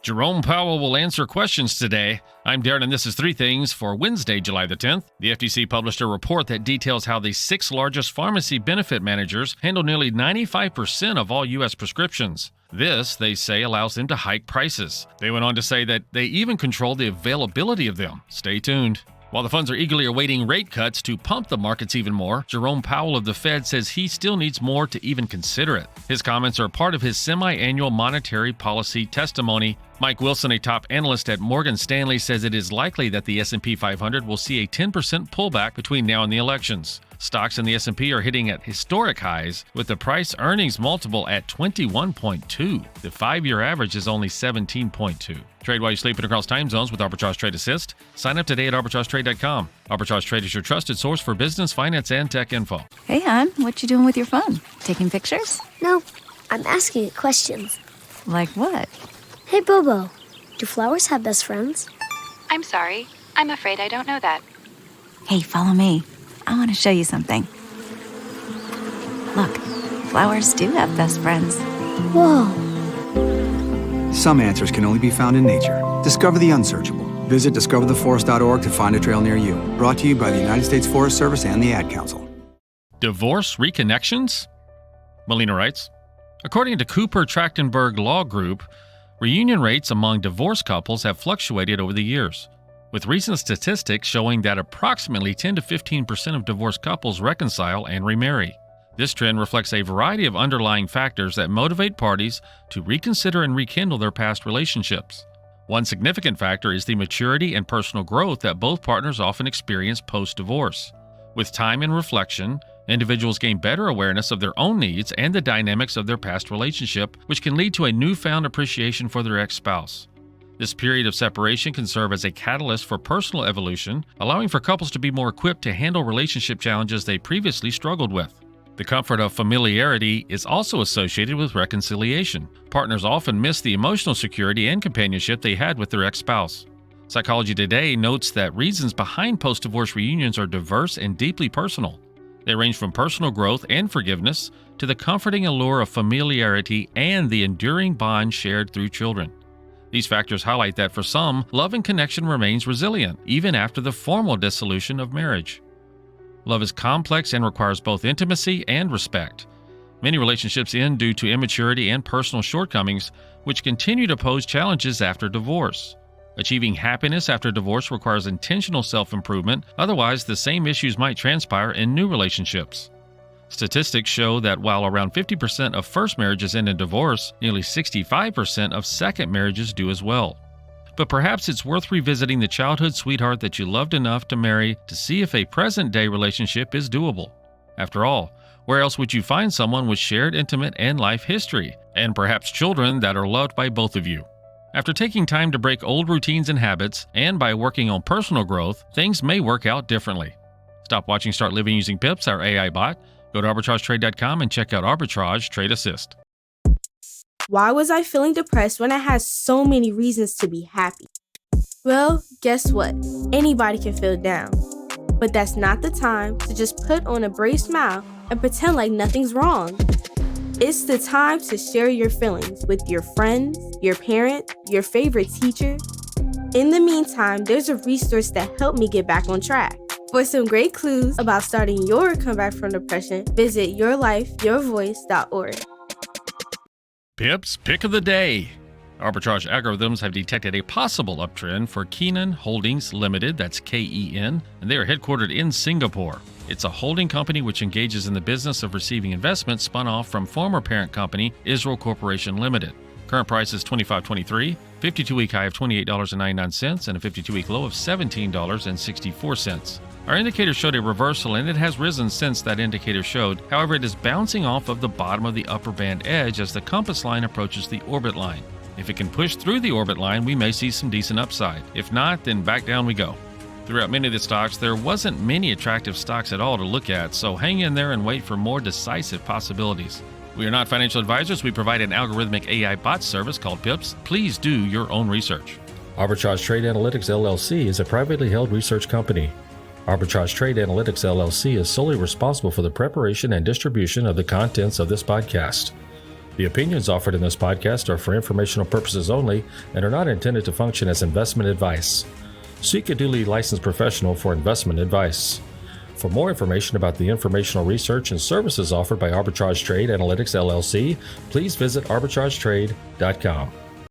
Jerome Powell will answer questions today. I'm Darren, and this is Three Things for Wednesday, July the 10th. The FTC published a report that details how the 6 largest pharmacy benefit managers handle nearly 95% of all U.S. prescriptions. This, they say, allows them to hike prices. They went on to say that they even control the availability of them. Stay tuned. While the funds are eagerly awaiting rate cuts to pump the markets even more, Jerome Powell of the Fed says he still needs more to even consider it. His comments are part of his semi-annual monetary policy testimony. Mike Wilson, a top analyst at Morgan Stanley, says it is likely that the S&P 500 will see a 10% pullback between now and the elections. Stocks in the S&P are hitting at historic highs, with the price-earnings multiple at 21.2. The 5-year average is only 17.2. Trade while you sleep and across time zones with Arbitrage Trade Assist. Sign up today at arbitragetrade.com. Arbitrage Trade is your trusted source for business, finance, and tech info. Hey, hon, what you doing with your phone? Taking pictures? No, I'm asking it questions. Like what? Hey, Bobo, do flowers have best friends? I'm sorry. I'm afraid I don't know that. Hey, follow me. I want to show you something. Look, flowers do have best friends. Whoa. Some answers can only be found in nature. Discover the unsearchable. Visit discovertheforest.org to find a trail near you. Brought to you by the United States Forest Service and the Ad Council. Divorce reconnections? Melina writes, according to Cooper Trachtenberg Law Group, reunion rates among divorced couples have fluctuated over the years, with recent statistics showing that approximately 10 to 15% of divorced couples reconcile and remarry. This trend reflects a variety of underlying factors that motivate parties to reconsider and rekindle their past relationships. One significant factor is the maturity and personal growth that both partners often experience post-divorce. With time and reflection, individuals gain better awareness of their own needs and the dynamics of their past relationship, which can lead to a newfound appreciation for their ex-spouse. This period of separation can serve as a catalyst for personal evolution, allowing for couples to be more equipped to handle relationship challenges they previously struggled with. The comfort of familiarity is also associated with reconciliation. Partners often miss the emotional security and companionship they had with their ex-spouse. Psychology Today notes that reasons behind post-divorce reunions are diverse and deeply personal. They range from personal growth and forgiveness to the comforting allure of familiarity and the enduring bond shared through children. These factors highlight that for some, love and connection remains resilient, even after the formal dissolution of marriage. Love is complex and requires both intimacy and respect. Many relationships end due to immaturity and personal shortcomings, which continue to pose challenges after divorce. Achieving happiness after divorce requires intentional self-improvement, otherwise the same issues might transpire in new relationships. Statistics show that while around 50% of first marriages end in divorce, nearly 65% of second marriages do as well. But perhaps it's worth revisiting the childhood sweetheart that you loved enough to marry to see if a present-day relationship is doable. After all, where else would you find someone with shared intimate and life history, and perhaps children that are loved by both of you? After taking time to break old routines and habits, and by working on personal growth, things may work out differently. Stop watching, start living using Pips, our AI bot. Go to arbitragetrade.com and check out Arbitrage Trade Assist. Why was I feeling depressed when I had so many reasons to be happy? Well, guess what? Anybody can feel down. But that's not the time to just put on a brave smile and pretend like nothing's wrong. It's the time to share your feelings with your friends, your parent, your favorite teacher. In the meantime, there's a resource that helped me get back on track. For some great clues about starting your comeback from depression, visit yourlifeyourvoice.org. Pips Pick of the Day. Arbitrage algorithms have detected a possible uptrend for Kenan Holdings Limited, that's KEN, and they are headquartered in Singapore. It's a holding company which engages in the business of receiving investments spun off from former parent company Israel Corporation Limited. Current price is $25.23, 52-week high of $28.99, and a 52-week low of $17.64. Our indicator showed a reversal and it has risen since that indicator showed. However, it is bouncing off of the bottom of the upper band edge as the compass line approaches the orbit line. If it can push through the orbit line, we may see some decent upside. If not, then back down we go. Throughout many of the stocks, there wasn't many attractive stocks at all to look at, so hang in there and wait for more decisive possibilities. We are not financial advisors. We provide an algorithmic AI bot service called Pips. Please do your own research. Arbitrage Trade Analytics LLC is a privately held research company. Arbitrage Trade Analytics LLC is solely responsible for the preparation and distribution of the contents of this podcast. The opinions offered in this podcast are for informational purposes only and are not intended to function as investment advice. Seek a duly licensed professional for investment advice. For more information about the informational research and services offered by Arbitrage Trade Analytics LLC, please visit arbitragetrade.com.